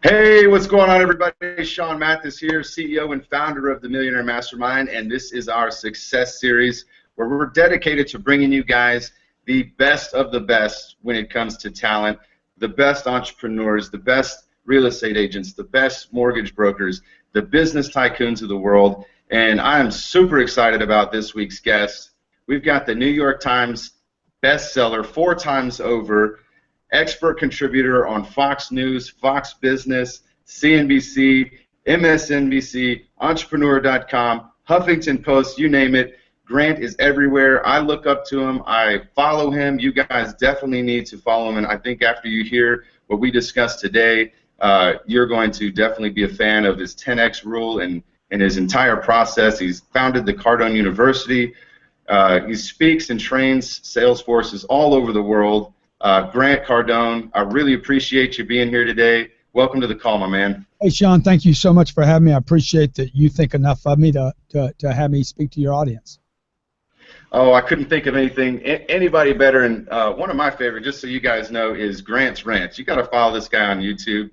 Hey, what's going on, everybody? Sean Matheis here, CEO and founder of the Millionaire Mastermind, and this is our success series where we're dedicated to bringing you guys the best of the best when it comes to talent, the best entrepreneurs, the best real estate agents, the best mortgage brokers, the business tycoons of the world, and I am super excited about this week's guest. We've got the New York Times bestseller 4 times over, expert contributor on Fox News, Fox Business, CNBC, MSNBC, Entrepreneur.com, Huffington Post, you name it. Grant is everywhere. I look up to him. I follow him. You guys definitely need to follow him, and I think after you hear what we discussed today, you're going to definitely be a fan of his 10X rule and his entire process. He's founded the Cardone University. He speaks and trains sales forces all over the world. Grant Cardone, I really appreciate you being here today. Welcome to the call, my man. Hey, Sean, thank you so much for having me. I appreciate that you think enough of me to have me speak to your audience. Oh, I couldn't think of anybody better. And one of my favorite, just so you guys know, is Grant's Rants. You got to follow this guy on YouTube.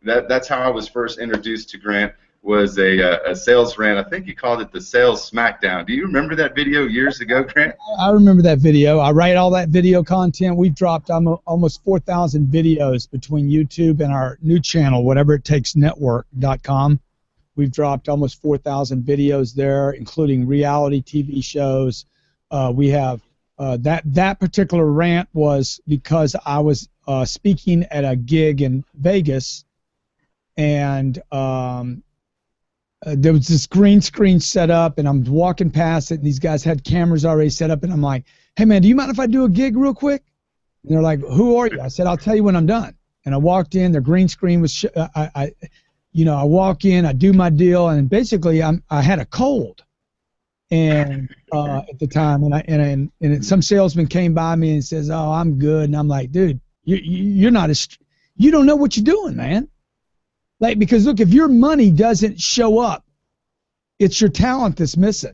That's how I was first introduced to Grant. Was a sales rant. I think he called it the Sales Smackdown. Do you remember that video years ago, Grant? I remember that video. I write all that video content. We've dropped almost 4,000 videos between YouTube and our new channel, whatever it takes network.com. We've dropped almost 4,000 videos there, including reality TV shows. We have that particular rant was because I was speaking at a gig in Vegas, and there was this green screen set up, and I'm walking past it, and these guys had cameras already set up, and I'm like, hey, man, do you mind if I do a gig real quick? And they're like, who are you? I said, I'll tell you when I'm done. And I walked in, their green screen was, I walk in, I do my deal, and basically I had a cold and at the time, and some salesman came by me and says, oh, I'm good, and I'm like, dude, you don't know what you're doing, man. Like, because look, if your money doesn't show up, it's your talent that's missing,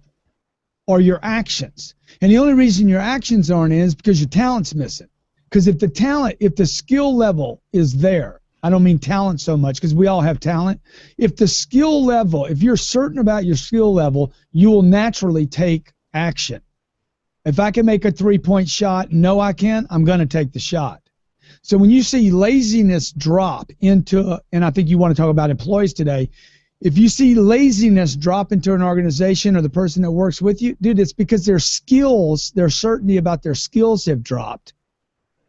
or your actions. And the only reason your actions aren't in is because your talent's missing. Because if the skill level is there, I don't mean talent so much, because we all have talent. If the skill level, if you're certain about your skill level, you will naturally take action. If I can make a 3-point shot, no, I can, I'm going to take the shot. So when you see laziness drop into, and I think you want to talk about employees today, if you see laziness drop into an organization or the person that works with you, dude, it's because their skills, their certainty about their skills have dropped.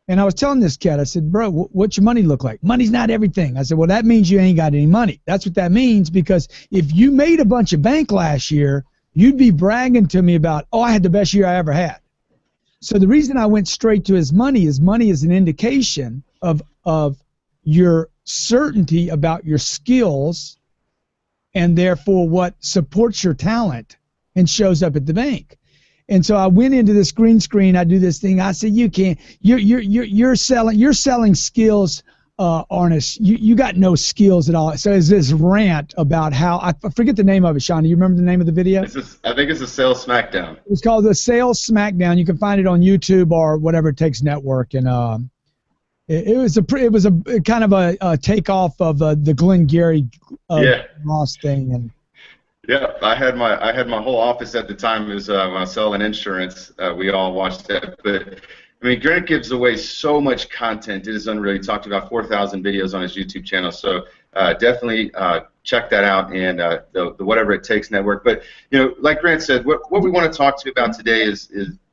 And I was telling this cat, I said, bro, what's your money look like? Money's not everything. I said, well, that means you ain't got any money. That's what that means, because if you made a bunch of bank last year, you'd be bragging to me about, oh, I had the best year I ever had. So the reason I went straight to his money is an indication of your certainty about your skills, and therefore what supports your talent and shows up at the bank. And so I went into this green screen. I do this thing. I said, you can't. You're selling skills. Honest, you got no skills at all. So it's this rant about how, I forget the name of it, Sean. Do you remember the name of the video? I think it's a Sales Smackdown. It's called the Sales Smackdown. You can find it on YouTube or whatever it takes network. And it was a kind of a takeoff of the Glenn Gary Ross thing. And yeah, I had my whole office at the time. It was when I was selling insurance. We all watched that, but. I mean, Grant gives away so much content. It is unreal. He talked about 4,000 videos on his YouTube channel, so definitely check that out, and the Whatever It Takes Network. But, like Grant said, what we want to talk to you about today is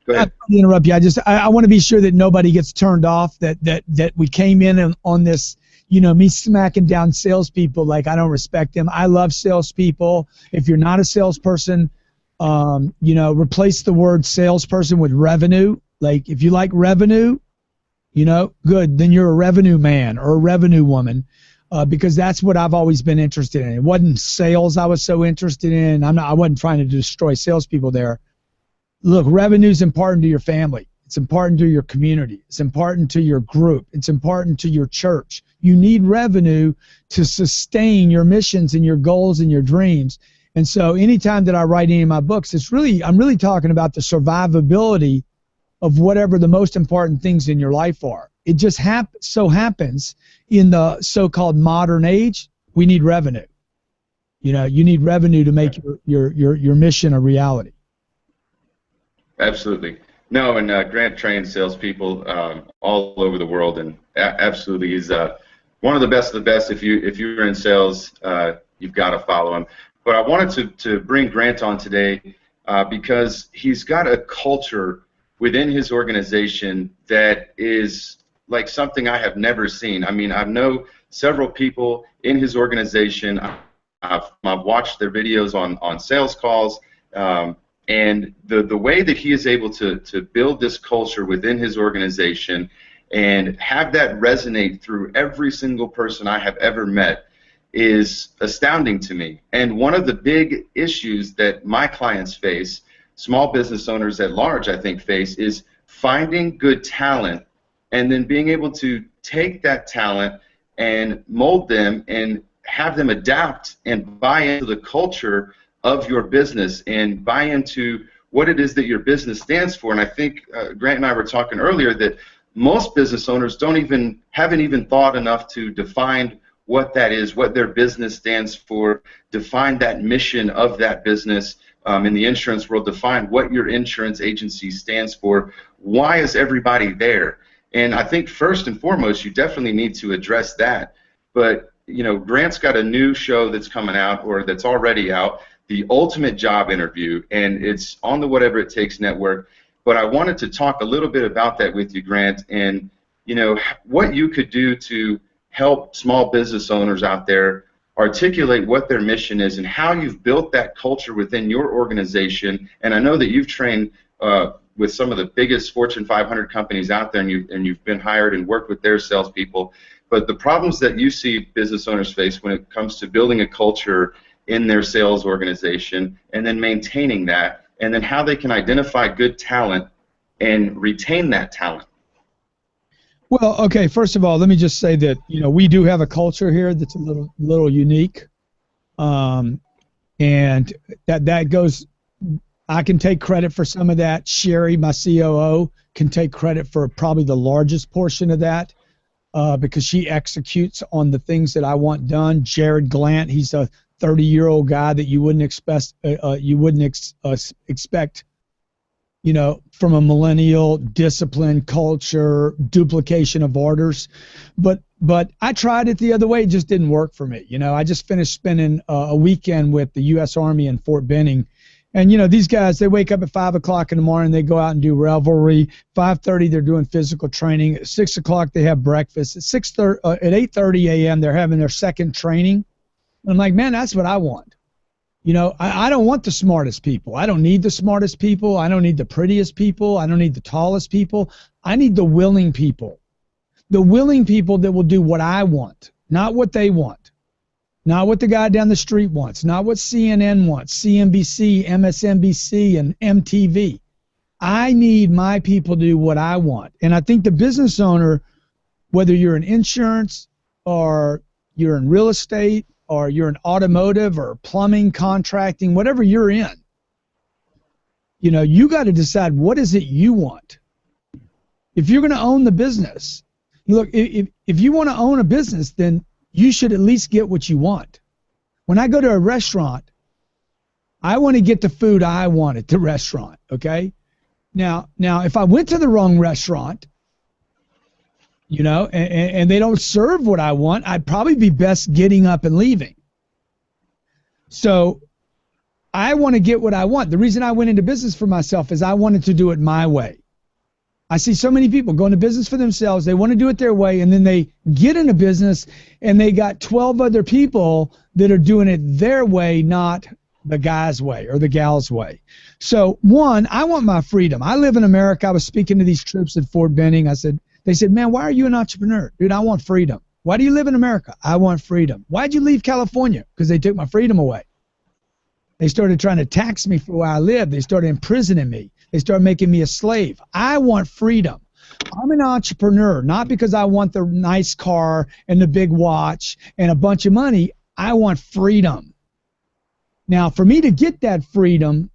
go ahead. I interrupt you. I want to be sure that nobody gets turned off, that we came in on this, me smacking down salespeople like I don't respect them. I love salespeople. If you're not a salesperson, replace the word salesperson with revenue. Like, if you like revenue, good, then you're a revenue man or a revenue woman, because that's what I've always been interested in. It wasn't sales I was so interested in. I wasn't trying to destroy salespeople there. Look, revenue is important to your family. It's important to your community. It's important to your group. It's important to your church. You need revenue to sustain your missions and your goals and your dreams. And so anytime that I write any of my books, I'm really talking about the survivability of whatever the most important things in your life are. it just so happens in the so-called modern age, we need revenue. You know, you need revenue to make your mission a reality. Absolutely. No, and Grant trains salespeople all over the world, and absolutely, he's one of the best. If you're in sales, you've got to follow him. But I wanted to bring Grant on today because he's got a culture within his organization that is like something I have never seen. I mean, I know several people in his organization. I've watched their videos on sales calls. And the way that he is able to build this culture within his organization and have that resonate through every single person I have ever met is astounding to me. And one of the big issues that my clients face, small business owners at large I think face, is finding good talent and then being able to take that talent and mold them and have them adapt and buy into the culture of your business and buy into what it is that your business stands for. And I think Grant and I were talking earlier that most business owners haven't even thought enough to define what that is, what their business stands for, define that mission of that business. In the insurance world, define what your insurance agency stands for. Why is everybody there? And I think first and foremost, you definitely need to address that. But you know, Grant's got a new show that's coming out, or that's already out, The Ultimate Job Interview, and it's on the Whatever It Takes network. But I wanted to talk a little bit about that with you, Grant, and you know what you could do to help small business owners out there articulate what their mission is and how you've built that culture within your organization. And I know that you've trained with some of the biggest Fortune 500 companies out there, and you've been hired and worked with their salespeople. But the problems that you see business owners face when it comes to building a culture in their sales organization and then maintaining that, and then how they can identify good talent and retain that talent. Well, okay, first of all, let me just say that, you know, we do have a culture here that's a little unique. And that goes, I can take credit for some of that. Sherry, my COO, can take credit for probably the largest portion of that. Because she executes on the things that I want done. Jared Glant, he's a 30-year-old guy that you wouldn't expect, you know, from a millennial, discipline, culture, duplication of orders. But I tried it the other way. It just didn't work for me. You know, I just finished spending a weekend with the U.S. Army in Fort Benning. And, you know, these guys, they wake up at 5 o'clock in the morning, they go out and do revelry. 5:30, they're doing physical training. At 6 o'clock, they have breakfast. At 8:30 a.m., they're having their second training. And I'm like, man, that's what I want. You know, I don't want the smartest people. I don't need the smartest people. I don't need the prettiest people. I don't need the tallest people. I need the willing people. The willing people that will do what I want, not what they want. Not what the guy down the street wants, not what CNN wants, CNBC, MSNBC, and MTV. I need my people to do what I want. And I think the business owner, whether you're in insurance or you're in real estate or you're in automotive or plumbing, contracting, whatever you're in, you know, you got to decide what is it you want. If you're going to own the business, look, if you want to own a business, then you should at least get what you want. When I go to a restaurant, I want to get the food I want at the restaurant, okay? Now, if I went to the wrong restaurant, you know, and they don't serve what I want, I'd probably be best getting up and leaving. So I want to get what I want. The reason I went into business for myself is I wanted to do it my way. I see so many people go into business for themselves. They want to do it their way, and then they get in a business, and they got 12 other people that are doing it their way, not the guy's way or the gal's way. So, one, I want my freedom. I live in America. I was speaking to these troops at Fort Benning. They said, man, why are you an entrepreneur? Dude, I want freedom. Why do you live in America? I want freedom. Why'd you leave California? Because they took my freedom away. They started trying to tax me for where I live. They started imprisoning me. They started making me a slave. I want freedom. I'm an entrepreneur, not because I want the nice car and the big watch and a bunch of money. I want freedom. Now, for me to get that freedom,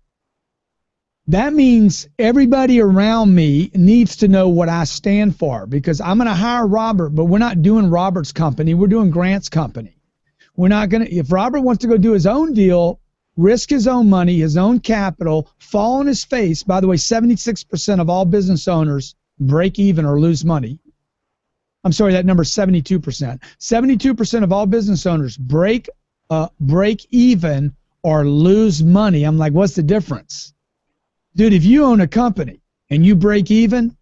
That means everybody around me needs to know what I stand for, because I'm going to hire Robert, but we're not doing Robert's company. We're doing Grant's company. We're not going to, if Robert wants to go do his own deal, risk his own money, his own capital, fall on his face. By the way, 76% of all business owners break even or lose money. I'm sorry, that number is 72%. 72% of all business owners break even or lose money. I'm like, what's the difference? Dude, if you own a company and you break even,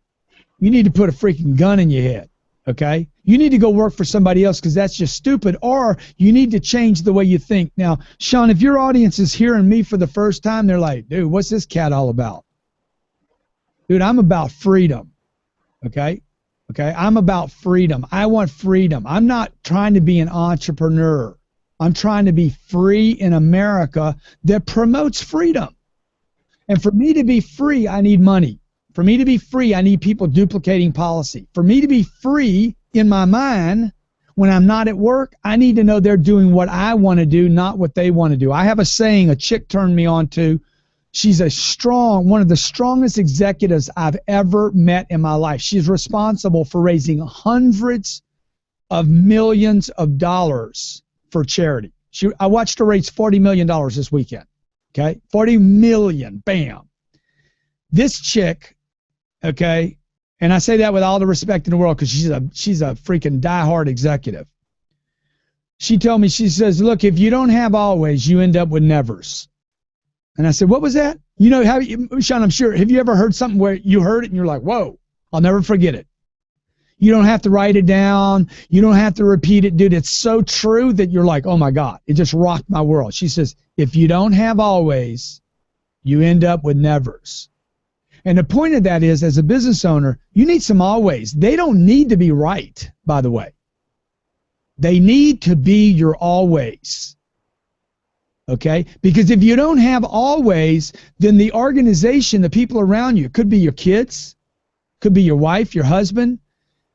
you need to put a freaking gun in your head, okay? You need to go work for somebody else, because that's just stupid, or you need to change the way you think. Now, Sean, if your audience is hearing me for the first time, they're like, dude, what's this cat all about? Dude, I'm about freedom, okay? Okay, I'm about freedom. I want freedom. I'm not trying to be an entrepreneur. I'm trying to be free in America that promotes freedom. And for me to be free, I need money. For me to be free, I need people duplicating policy. For me to be free in my mind, when I'm not at work, I need to know they're doing what I want to do, not what they want to do. I have a saying a chick turned me on to. She's one of the strongest executives I've ever met in my life. She's responsible for raising hundreds of millions of dollars for charity. I watched her raise $40 million this weekend. Okay, 40 million, bam. This chick, okay, and I say that with all the respect in the world, because she's a freaking diehard executive. She told me, she says, look, if you don't have always, you end up with nevers. And I said, what was that? You know, Sean, I'm sure, have you ever heard something where you heard it and you're like, whoa, I'll never forget it? You don't have to write it down. You don't have to repeat it. Dude, it's so true that you're like, oh, my God, it just rocked my world. She says, if you don't have always, you end up with nevers. And the point of that is, as a business owner, you need some always. They don't need to be right, by the way. They need to be your always. Okay? Because if you don't have always, then the organization, the people around you, could be your kids, could be your wife, your husband,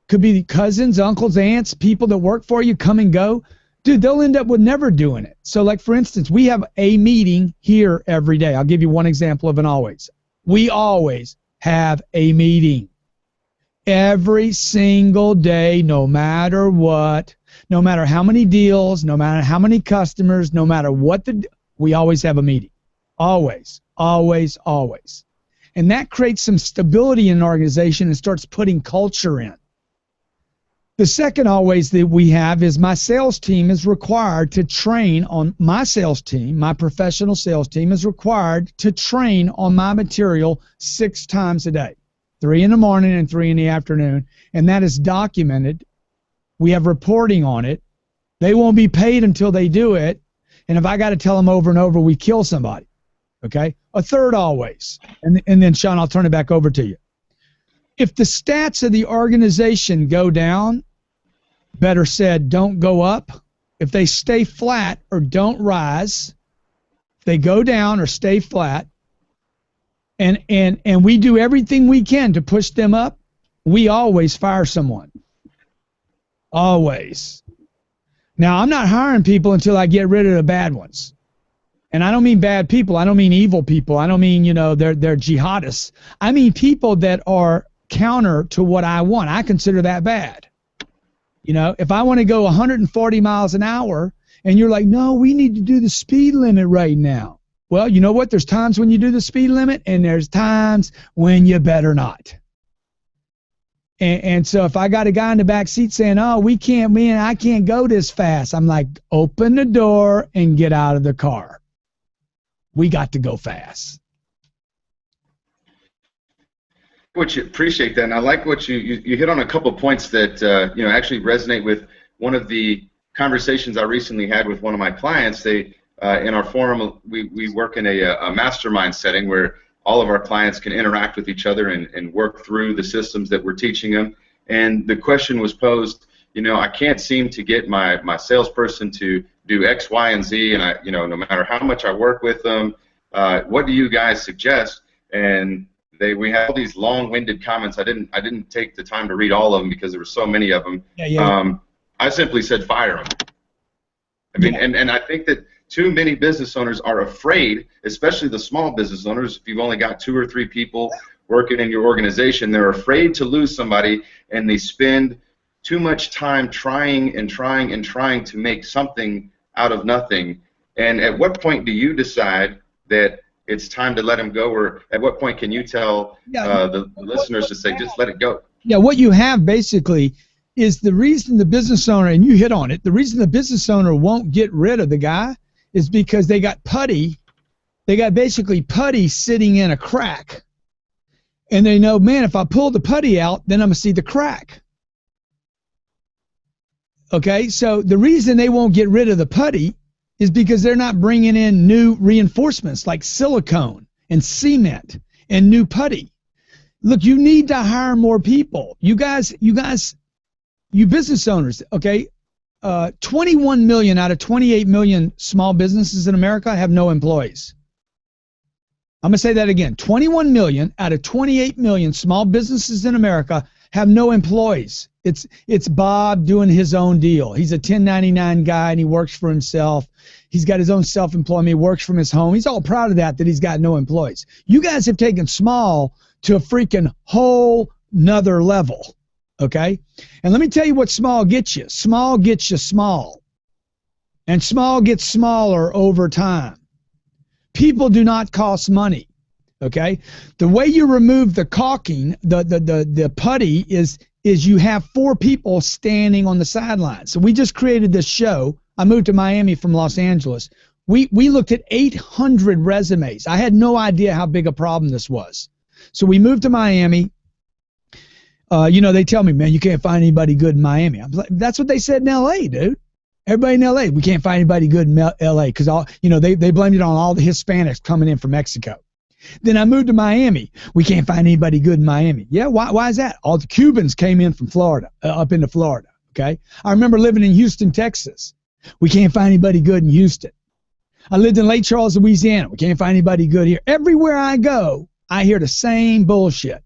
could be cousins, uncles, aunts, people that work for you, come and go. Dude, they'll end up with never doing it. So, like, for instance, we have a meeting here every day. I'll give you one example of an always. We always have a meeting every single day, no matter what, no matter how many deals, no matter how many customers, no matter what we always have a meeting. Always, always, always. And that creates some stability in an organization and starts putting culture in. The second always that we have is my sales team is required to train on my sales team. My professional sales team is required to train on my material 6 times a day, 3 in the morning and 3 in the afternoon. And that is documented. We have reporting on it. They won't be paid until they do it. And if I got to tell them over and over, we kill somebody. Okay? A third always. And then, Sean, I'll turn it back over to you. If the stats of the organization go down, better said, don't go up. If they stay flat or don't rise, if they go down or stay flat, and we do everything we can to push them up, we always fire someone. Always. Now, I'm not hiring people until I get rid of the bad ones. And I don't mean bad people. I don't mean evil people. I don't mean, they're jihadists. I mean people that are counter to what I want. I consider that bad. If I want to go 140 miles an hour and you're like, no, we need to do the speed limit right now. Well, you know what? There's times when you do the speed limit and there's times when you better not. And so if I got a guy in the back seat saying, oh, I can't go this fast. I'm like, open the door and get out of the car. We got to go fast. Appreciate that, and I like what you hit on a couple of points that actually resonate with one of the conversations I recently had with one of my clients. They in our forum we work in a mastermind setting where all of our clients can interact with each other and work through the systems that we're teaching them. And the question was posed, I can't seem to get my salesperson to do X, Y, and Z, and no matter how much I work with them, what do you guys suggest? And we have all these long-winded comments. I didn't take the time to read all of them because there were so many of them. Yeah. I simply said fire them. I mean, and I think that too many business owners are afraid, especially the small business owners. If you've only got 2 or 3 people working in your organization, they're afraid to lose somebody, and they spend too much time trying and trying and trying to make something out of nothing. And at what point do you decide that it's time to let them go, or at what point can you tell the listeners to say, just let it go? Yeah, what you have basically is the reason the business owner, and you hit on it, the reason the business owner won't get rid of the guy is because they got putty. They got basically putty sitting in a crack. And they know, man, if I pull the putty out, then I'm going to see the crack. Okay, so the reason they won't get rid of the putty is because they're not bringing in new reinforcements like silicone and cement and new putty. Look, you need to hire more people. You business owners, okay? 21 million out of 28 million small businesses in America have no employees. I'm going to say that again. 21 million out of 28 million small businesses in America have no employees. It's Bob doing his own deal. He's a 1099 guy and he works for himself. He's got his own self-employment. He works from his home. He's all proud of that he's got no employees. You guys have taken small to a freaking whole nother level, okay? And let me tell you what small gets you. Small gets you small. And small gets smaller over time. People do not cost money, okay? The way you remove the caulking, the putty, is you have 4 people standing on the sidelines. So we just created this show. I moved to Miami from Los Angeles. We looked at 800 resumes. I had no idea how big a problem this was. So we moved to Miami. They tell me, man, you can't find anybody good in Miami. I'm like, that's what they said in L.A., dude. Everybody in L.A., we can't find anybody good in L.A. because they blamed it on all the Hispanics coming in from Mexico. Then I moved to Miami. We can't find anybody good in Miami. Yeah, why is that? All the Cubans came in from Florida, up into Florida, okay? I remember living in Houston, Texas. We can't find anybody good in Houston. I lived in Lake Charles, Louisiana. We can't find anybody good here. Everywhere I go, I hear the same bullshit.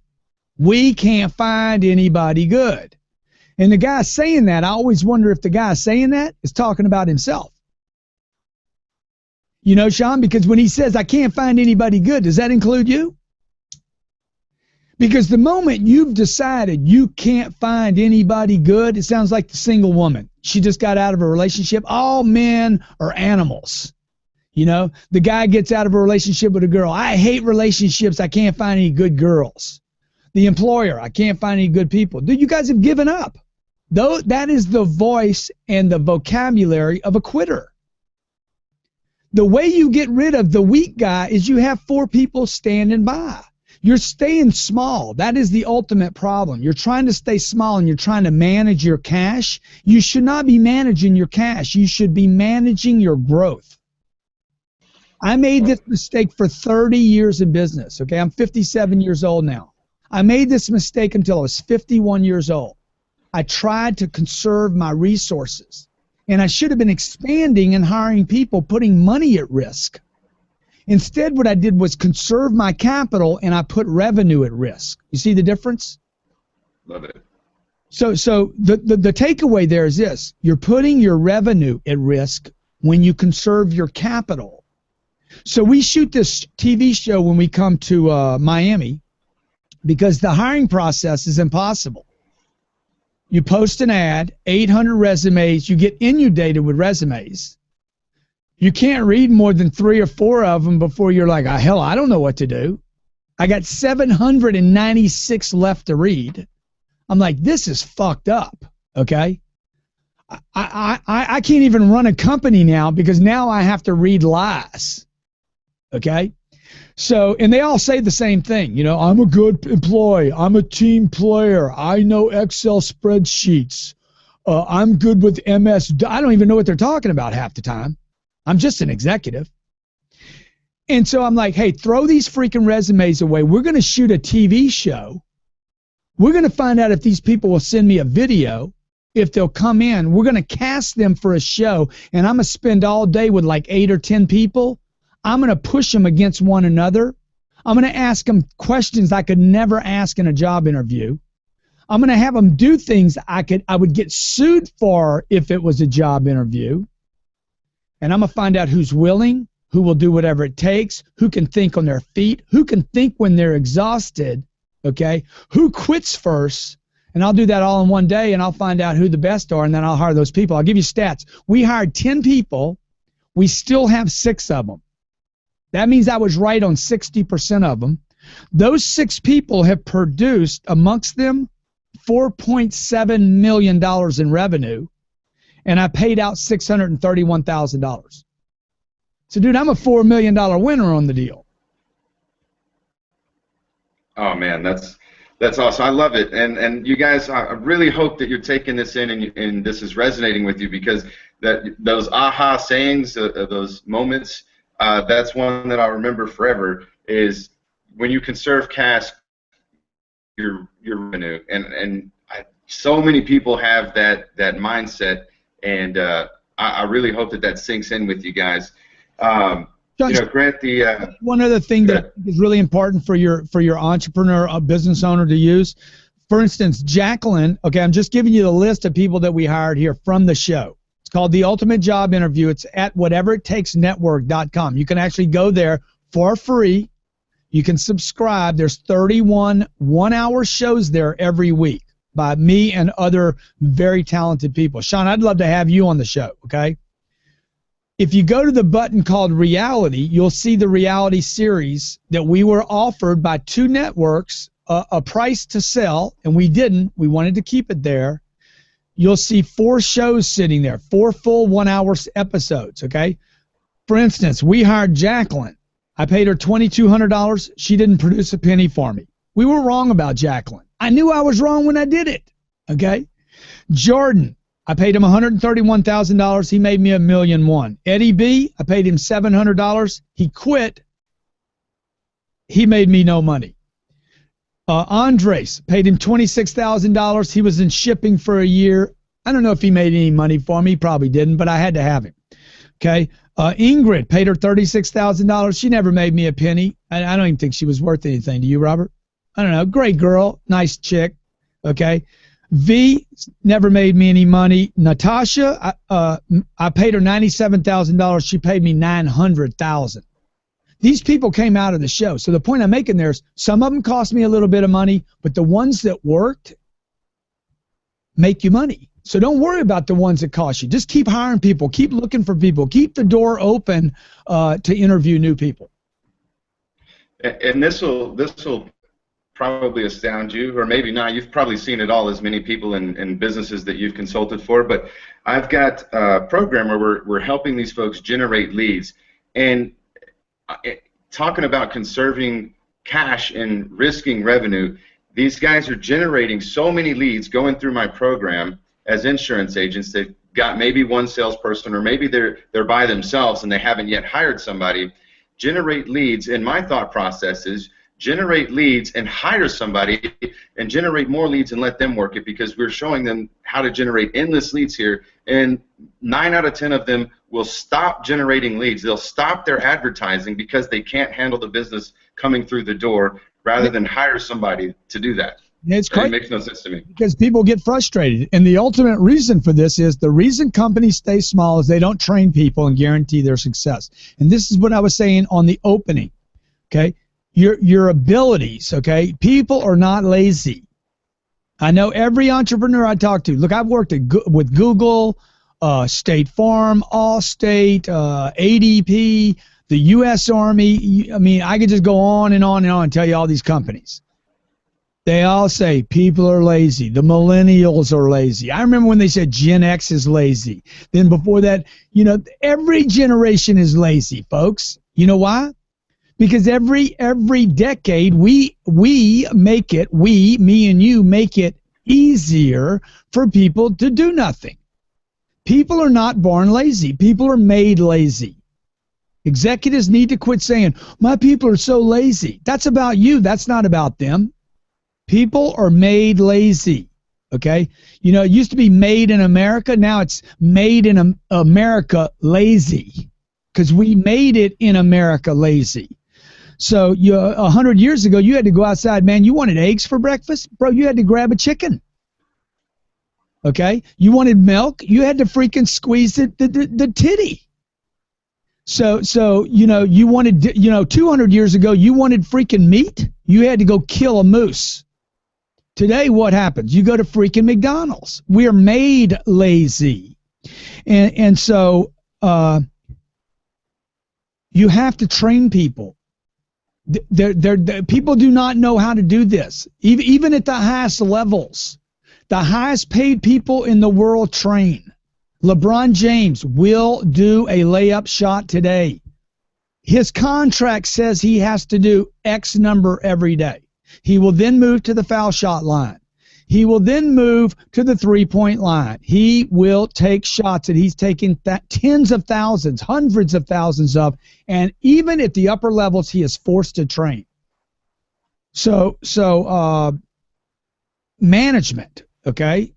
We can't find anybody good. And the guy saying that, I always wonder if the guy saying that is talking about himself. You know, Sean, because when he says, I can't find anybody good, does that include you? Because the moment you've decided you can't find anybody good, it sounds like the single woman. She just got out of a relationship. All men are animals. You know, the guy gets out of a relationship with a girl. I hate relationships. I can't find any good girls. The employer, I can't find any good people. Dude, you guys have given up. Though that is the voice and the vocabulary of a quitter. The way you get rid of the weak guy is you have 4 people standing by. You're staying small. That is the ultimate problem. You're trying to stay small and you're trying to manage your cash. You should not be managing your cash. You should be managing your growth. I made this mistake for 30 years in business. Okay, I'm 57 years old now. I made this mistake until I was 51 years old. I tried to conserve my resources. And I should have been expanding and hiring people, putting money at risk. Instead, what I did was conserve my capital and I put revenue at risk. You see the difference? Love it. So the takeaway there is this. You're putting your revenue at risk when you conserve your capital. So we shoot this TV show when we come to Miami because the hiring process is impossible. You post an ad, 800 resumes, you get inundated with resumes. You can't read more than 3 or 4 of them before you're like, hell, I don't know what to do. I got 796 left to read. I'm like, this is fucked up, okay? I can't even run a company now because now I have to read lies, okay? So, and they all say the same thing, you know, I'm a good employee, I'm a team player, I know Excel spreadsheets, I'm good with MS, I don't even know what they're talking about half the time. I'm just an executive. And so I'm like, hey, throw these freaking resumes away. We're going to shoot a TV show. We're going to find out if these people will send me a video, if they'll come in. We're going to cast them for a show, and I'm going to spend all day with like 8 or 10 people. I'm going to push them against one another. I'm going to ask them questions I could never ask in a job interview. I'm going to have them do things I would get sued for if it was a job interview. and I'm going to find out who's willing, who will do whatever it takes, who can think on their feet, who can think when they're exhausted, okay, who quits first, and I'll do that all in one day, and I'll find out who the best are, and then I'll hire those people. I'll give you stats. We hired 10 people. We still have 6 of them. That means I was right on 60% of them. Those 6 people have produced amongst them $4.7 million in revenue, and I paid out $631,000. So, dude, I'm a $4 million winner on the deal. Oh man, that's awesome. I love it, and you guys, I really hope that you're taking this in and this is resonating with you, because those aha sayings, those moments, that's one that I'll remember forever. Is when you conserve cash, your revenue, and so many people have that mindset, and I really hope that sinks in with you guys. Grant, one other thing that is really important for your entrepreneur, business owner to use. For instance, Jacqueline. Okay, I'm just giving you the list of people that we hired here from the show. It's called The Ultimate Job Interview. It's at whateverittakesnetwork.com. You can actually go there for free. You can subscribe. There's 31 one-hour shows there every week by me and other very talented people. Sean, I'd love to have you on the show, okay? If you go to the button called Reality, you'll see the reality series that we were offered by 2 networks, a price to sell, and we didn't. We wanted to keep it there. You'll see 4 shows sitting there, 4 full 1-hour episodes, okay? For instance, we hired Jacqueline. I paid her $2,200. She didn't produce a penny for me. We were wrong about Jacqueline. I knew I was wrong when I did it, okay? Jordan, I paid him $131,000. He made me $1.1 million. Eddie B, I paid him $700. He quit. He made me no money. Andres, paid him $26,000. He was in shipping for a year. I don't know if he made any money for me. He probably didn't, but I had to have him. Okay. Ingrid, paid her $36,000. She never made me a penny. I don't even think she was worth anything. Do you, Robert? I don't know. Great girl. Nice chick. Okay. V never made me any money. Natasha, I paid her $97,000. She paid me $900,000. These people came out of the show. So the point I'm making there is some of them cost me a little bit of money, but the ones that worked make you money. So don't worry about the ones that cost you. Just keep hiring people. Keep looking for people. Keep the door open to interview new people. And this will probably astound you, or maybe not. You've probably seen it all, as many people in businesses that you've consulted for. But I've got a program where we're helping these folks generate leads. And talking about conserving cash and risking revenue, these guys are generating so many leads going through my program as insurance agents. They've got maybe one salesperson, or maybe they're by themselves and they haven't yet hired somebody. Generate leads, and my thought process is generate leads and hire somebody and generate more leads and let them work it, because we're showing them how to generate endless leads here, and 9 out of 10 of them will stop generating leads. They'll stop their advertising because they can't handle the business coming through the door, rather than hire somebody to do that. It's crazy. It makes no sense to me. Because people get frustrated. And the ultimate reason for this is the reason companies stay small is they don't train people and guarantee their success. And this is what I was saying on the opening, okay? Your abilities, okay? People are not lazy. I know every entrepreneur I talk to. Look, I've worked with Google, State Farm, Allstate, ADP, the U.S. Army. I mean, I could just go on and on and on and tell you all these companies. They all say people are lazy. The millennials are lazy. I remember when they said Gen X is lazy. Then before that, you know, every generation is lazy, folks. You know why? Because every decade me and you make it easier for people to do nothing. People are not born lazy. People are made lazy. Executives need to quit saying, my people are so lazy. That's about you. That's not about them. People are made lazy, okay? You know, it used to be made in America. Now it's made in America lazy, because we made it in America lazy. So 100 years ago, you had to go outside, man. You wanted eggs for breakfast? Bro, you had to grab a chicken, okay? You wanted milk? You had to freaking squeeze the titty. So you wanted, 200 years ago, you wanted freaking meat. You had to go kill a moose. Today, what happens? You go to freaking McDonald's. We're made lazy. And so you have to train people. People do not know how to do this. Even at the highest levels, the highest paid people in the world train. LeBron James will do a layup shot today. His contract says he has to do X number every day. He will then move to the foul shot line. He will then move to the three-point line. He will take shots that he's taken tens of thousands, hundreds of thousands of, and even at the upper levels, he is forced to train. So management, okay?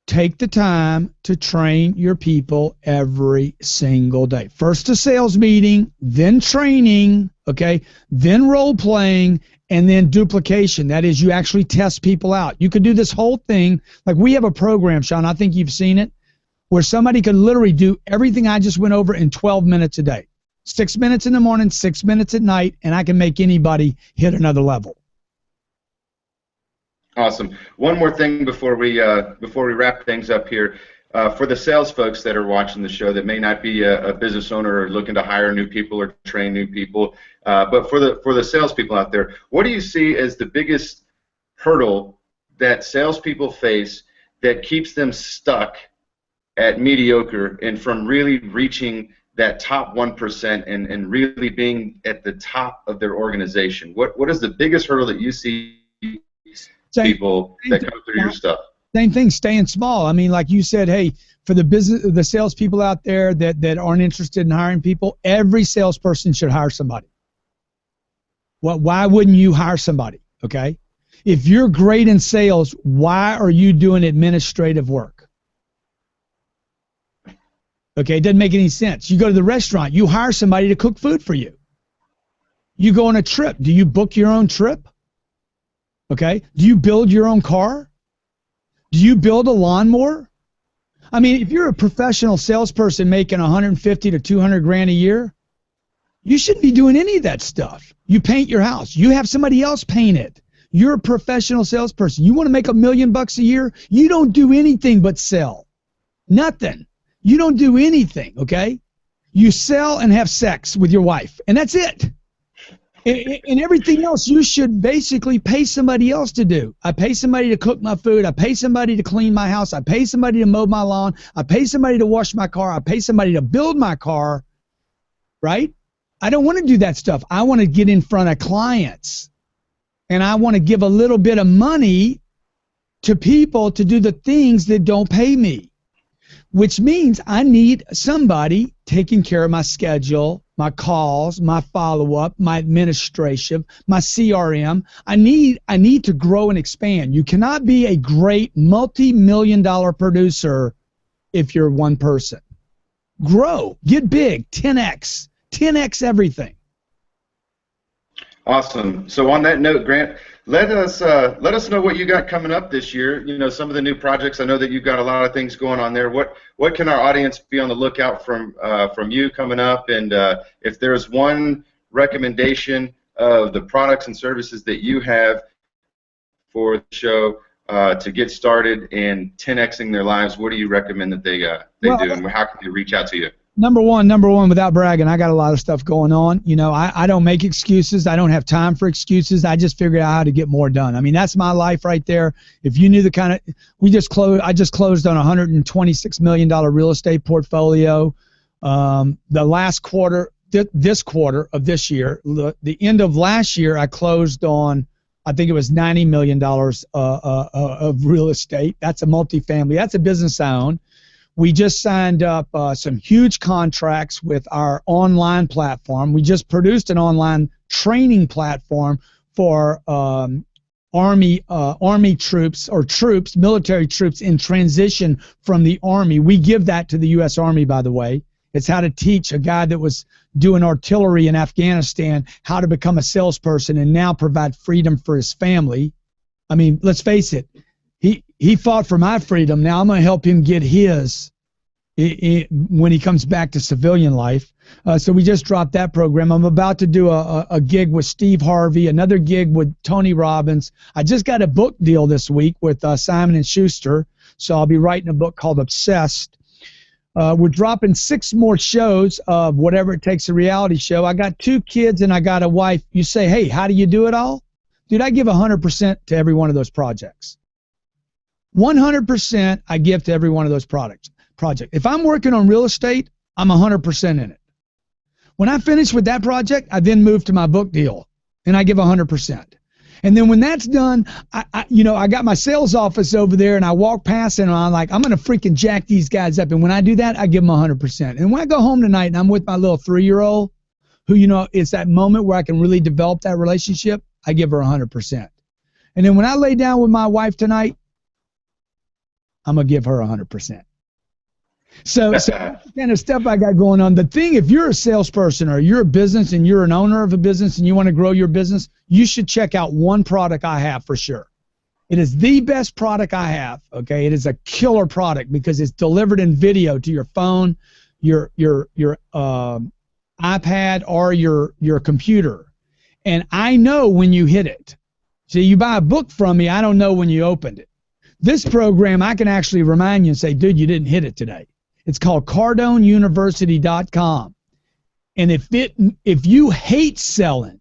Take the time to train your people every single day. First a sales meeting, then training, okay, then role playing, and then duplication. That is, you actually test people out. You could do this whole thing. Like we have a program, Sean, I think you've seen it, where somebody could literally do everything I just went over in 12 minutes a day. 6 minutes in the morning, 6 minutes at night, and I can make anybody hit another level. Awesome. One more thing before we wrap things up here, for the sales folks that are watching the show that may not be a business owner or looking to hire new people or train new people, but for the salespeople out there, what do you see as the biggest hurdle that salespeople face that keeps them stuck at mediocre and from really reaching that top 1% and really being at the top of their organization? What is the biggest hurdle that you see people that come through your stuff? Same thing, staying small. I mean, like you said, hey, for the salespeople out there that aren't interested in hiring people, every salesperson should hire somebody. Well, why wouldn't you hire somebody? Okay, if you're great in sales, why are you doing administrative work? Okay, it doesn't make any sense. You go to the restaurant, you hire somebody to cook food for you. You go on a trip. Do you book your own trip? Okay. Do you build your own car? Do you build a lawnmower? I mean, if you're a professional salesperson making 150 to 200 grand a year, you shouldn't be doing any of that stuff. You paint your house. You have somebody else paint it. You're a professional salesperson. You want to make $1 million a year? You don't do anything but sell. Nothing. You don't do anything, okay? You sell and have sex with your wife, and that's it. And everything else you should basically pay somebody else to do. I pay somebody to cook my food. I pay somebody to clean my house. I pay somebody to mow my lawn. I pay somebody to wash my car. I pay somebody to build my car, right? I don't want to do that stuff. I want to get in front of clients, and I want to give a little bit of money to people to do the things that don't pay me, which means I need somebody taking care of my schedule, my calls, my follow-up, my administration, my CRM. I need to grow and expand. You cannot be a great multi-million-dollar producer if you're one person. Grow, get big, 10x everything. Awesome. So on that note, Grant, let us know what you got coming up this year. You know, some of the new projects. I know that you've got a lot of things going on there. What can our audience be on the lookout from you coming up? And if there's one recommendation of the products and services that you have for the show to get started and 10xing their lives, what do you recommend that they do, and how can they reach out to you? Number one, without bragging, I got a lot of stuff going on. You know, I don't make excuses. I don't have time for excuses. I just figure out how to get more done. I mean, that's my life right there. If you knew the kind of, I just closed on a $126 million real estate portfolio. The last quarter, this quarter of this year, the end of last year, I closed on, I think it was $90 million of real estate. That's a multifamily. That's a business I own. We just signed up some huge contracts with our online platform. We just produced an online training platform for Army troops or military troops in transition from the Army. We give that to the U.S. Army, by the way. It's how to teach a guy that was doing artillery in Afghanistan how to become a salesperson and now provide freedom for his family. I mean, let's face it. He fought for my freedom. Now I'm going to help him get his. when he comes back to civilian life. So we just dropped that program. I'm about to do a gig with Steve Harvey, another gig with Tony Robbins. I just got a book deal this week with Simon & Schuster, so I'll be writing a book called Obsessed. We're dropping 6 more shows of Whatever It Takes, a reality show. I got 2 kids and I got a wife. You say, hey, how do you do it all? Dude, I give 100% to every one of those projects. 100% I give to every one of those projects. If I'm working on real estate, I'm 100% in it. When I finish with that project, I then move to my book deal, and I give 100%. And then when that's done, I got my sales office over there, and I walk past it, and I'm like, I'm going to freaking jack these guys up. And when I do that, I give them 100%. And when I go home tonight and I'm with my little 3-year-old, who, it's that moment where I can really develop that relationship, I give her 100%. And then when I lay down with my wife tonight, I'm going to give her 100%. So that's the kind of stuff I got going on. The thing, if you're a salesperson or you're a business and you're an owner of a business and you want to grow your business, you should check out one product I have for sure. It is the best product I have. Okay, it is a killer product because it's delivered in video to your phone, your iPad, or your computer, and I know when you hit it. So you buy a book from me, I don't know when you opened it. This program, I can actually remind you and say, dude, you didn't hit it today. It's called CardoneUniversity.com. And if you hate selling,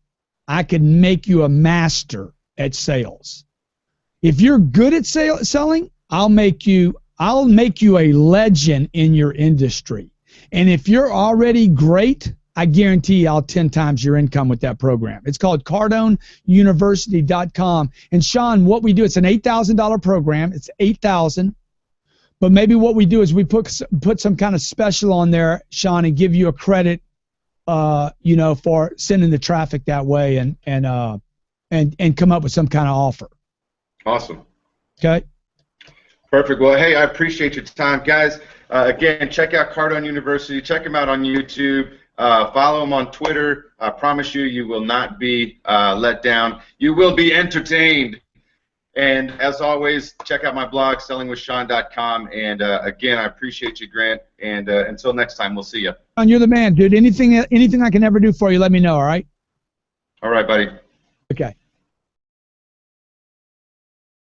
I can make you a master at sales. If you're good at selling, I'll make you a legend in your industry. And if you're already great, I guarantee I'll 10 times your income with that program. It's called CardoneUniversity.com. And Sean, what we do, it's an $8,000 program. It's $8,000. But maybe what we do is we put some kind of special on there, Sean, and give you a credit, for sending the traffic that way, and come up with some kind of offer. Awesome. Okay. Perfect. Well, hey, I appreciate your time, guys. Again, check out Cardone University. Check him out on YouTube. Follow him on Twitter. I promise you, you will not be let down. You will be entertained. And as always, check out my blog, sellingwithsean.com. And again, I appreciate you, Grant. And until next time, we'll see you. You're the man, dude. Anything I can ever do for you, let me know, all right? All right, buddy. Okay.